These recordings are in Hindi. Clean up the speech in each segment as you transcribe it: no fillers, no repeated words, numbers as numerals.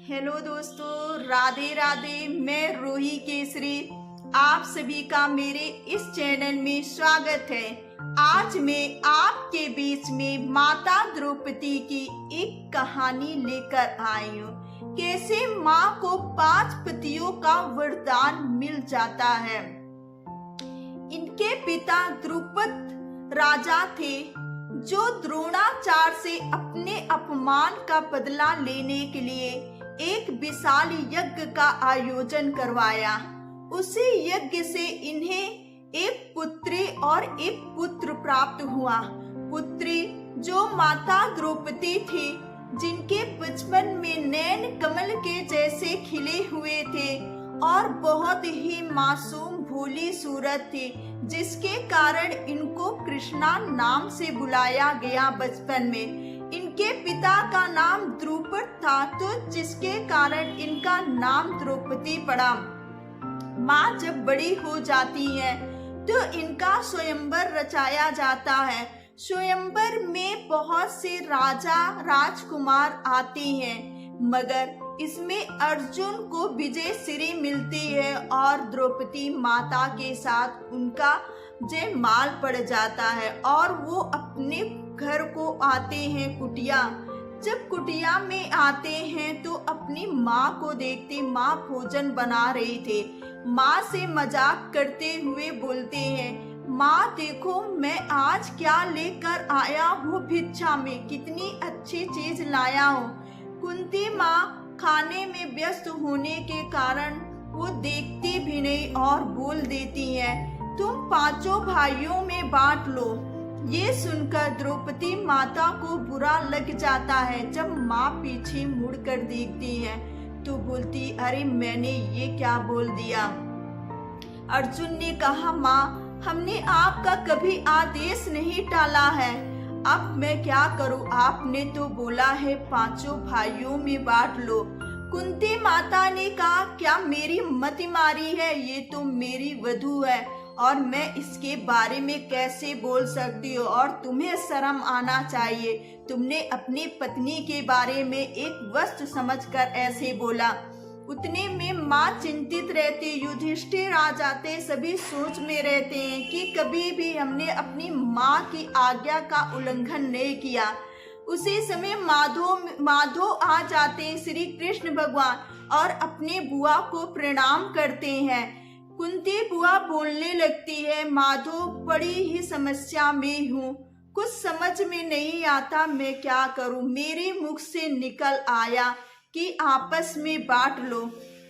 हेलो दोस्तों, राधे राधे। मैं रूही केसरी, आप सभी का मेरे इस चैनल में स्वागत है। आज मैं आपके बीच में माता द्रौपदी की एक कहानी लेकर आई हूँ। कैसे माँ को 5 पतियों का वरदान मिल जाता है। इनके पिता द्रुपद राजा थे, जो द्रोणाचार्य से अपने अपमान का बदला लेने के लिए एक विशाल यज्ञ का आयोजन करवाया। उसी यज्ञ से इन्हें एक पुत्री और एक पुत्र प्राप्त हुआ। पुत्री जो माता द्रौपदी थी, जिनके बचपन में नैन कमल के जैसे खिले हुए थे और बहुत ही मासूम भोली सूरत थी, जिसके कारण इनको कृष्णा नाम से बुलाया गया बचपन में। इनके पिता का नाम द्रुपद था, तो जिसके कारण इनका नाम द्रौपदी पड़ा। माँ जब बड़ी हो जाती है तो इनका स्वयंवर रचाया जाता है। स्वयंवर में बहुत से राजा राजकुमार आते हैं, मगर इसमें अर्जुन को विजय श्री मिलती है और द्रौपदी माता के साथ उनका जयमाल पड़ जाता है और वो अपने घर को आते हैं कुटिया। जब कुटिया में आते हैं तो अपनी माँ को देखते, माँ भोजन बना रही थे। माँ से मजाक करते हुए बोलते हैं, माँ देखो मैं आज क्या लेकर आया हूँ भिक्षा में, कितनी अच्छी चीज लाया हूँ। कुंती माँ खाने में व्यस्त होने के कारण वो देखती भी नहीं और बोल देती है, तुम 5 भाइयों में बांट लो। ये सुनकर द्रौपदी माता को बुरा लग जाता है। जब माँ पीछे मुड़कर देखती है तो बोलती, अरे मैंने ये क्या बोल दिया। अर्जुन ने कहा, माँ हमने आपका कभी आदेश नहीं टाला है, अब मैं क्या करूं, आपने तो बोला है 5 भाइयों में बांट लो। कुंती माता ने कहा, क्या मेरी मति मारी है, ये तो मेरी वधू है और मैं इसके बारे में कैसे बोल सकती हूँ, और तुम्हें शर्म आना चाहिए, तुमने अपनी पत्नी के बारे में एक वस्तु समझकर ऐसे बोला। उतने में माँ चिंतित रहती, युधिष्ठिर आ जाते, सभी सोच में रहते हैं कि कभी भी हमने अपनी माँ की आज्ञा का उल्लंघन नहीं किया। उसी समय माधो आ जाते श्री कृष्ण भगवान और अपने बुआ को प्रणाम करते हैं। कुंती बुआ बोलने लगती है, माधो बड़ी ही समस्या में हूँ, कुछ समझ में नहीं आता मैं क्या करूँ। मेरे मुख से निकल आया कि आपस में बांट लो।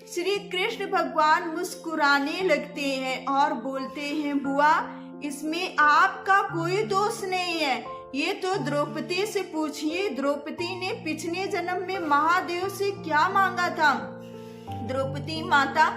श्री कृष्ण भगवान मुस्कुराने लगते हैं और बोलते हैं, बुआ इसमें आपका कोई दोष नहीं है, ये तो द्रौपदी से पूछिए, द्रौपदी ने पिछले जन्म में महादेव से क्या मांगा था। द्रौपदी माता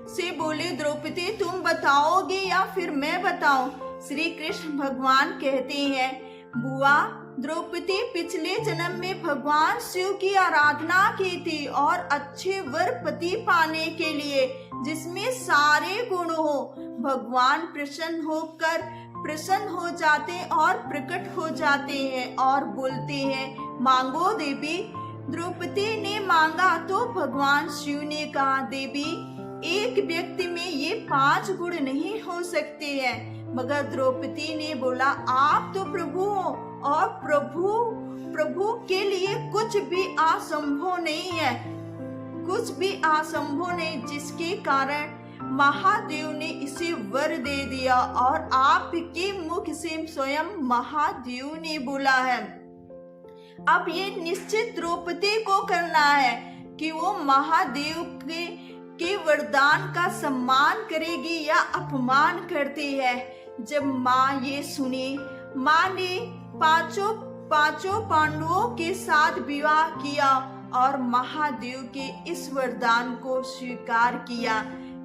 से बोले, द्रौपदी तुम बताओगे या फिर मैं बताऊं। श्री कृष्ण भगवान कहते हैं, बुआ द्रौपदी पिछले जन्म में भगवान शिव की आराधना की थी और अच्छे वर पति पाने के लिए जिसमें सारे गुण हो, भगवान प्रसन्न हो जाते और प्रकट हो जाते हैं और बोलते हैं, मांगो देवी। द्रौपदी ने मांगा तो भगवान शिव ने कहा, देवी एक व्यक्ति में ये 5 गुण नहीं हो सकते हैं। मगर द्रौपदी ने बोला, आप तो प्रभु हो और प्रभु के लिए कुछ भी असंभव नहीं है, कुछ भी असंभव नहीं, जिसके कारण महादेव ने इसे वर दे दिया और आपके मुख से स्वयं महादेव ने बोला है। अब ये निश्चित द्रौपदी को करना है कि वो महादेव के वरदान का सम्मान करेगी या अपमान करती है। जब माँ ये सुनी, माँ ने पांचों पांडवों के साथ विवाह किया और महादेव के इस वरदान को स्वीकार किया।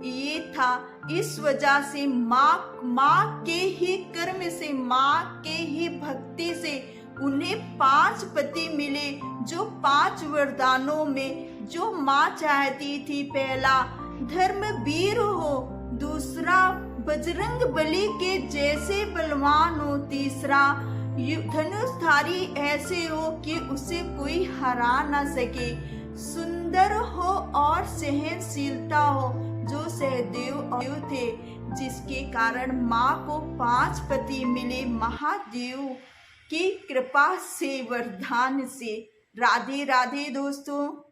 ये था इस वजह से माँ के ही कर्म से, माँ के ही भक्ति से उन्हें 5 पति मिले, जो 5 वरदानों में जो माँ चाहती थी, पहला धर्मवीर हो, दूसरा बजरंग बली के जैसे बलवान हो, तीसरा धनुषधारी ऐसे हो कि उसे कोई हरा न सके, सुंदर हो सहनशीलता हो जो सहदेव थे, जिसके कारण माँ को 5 पति मिले महादेव की कृपा से, वरदान से। राधे राधे दोस्तों।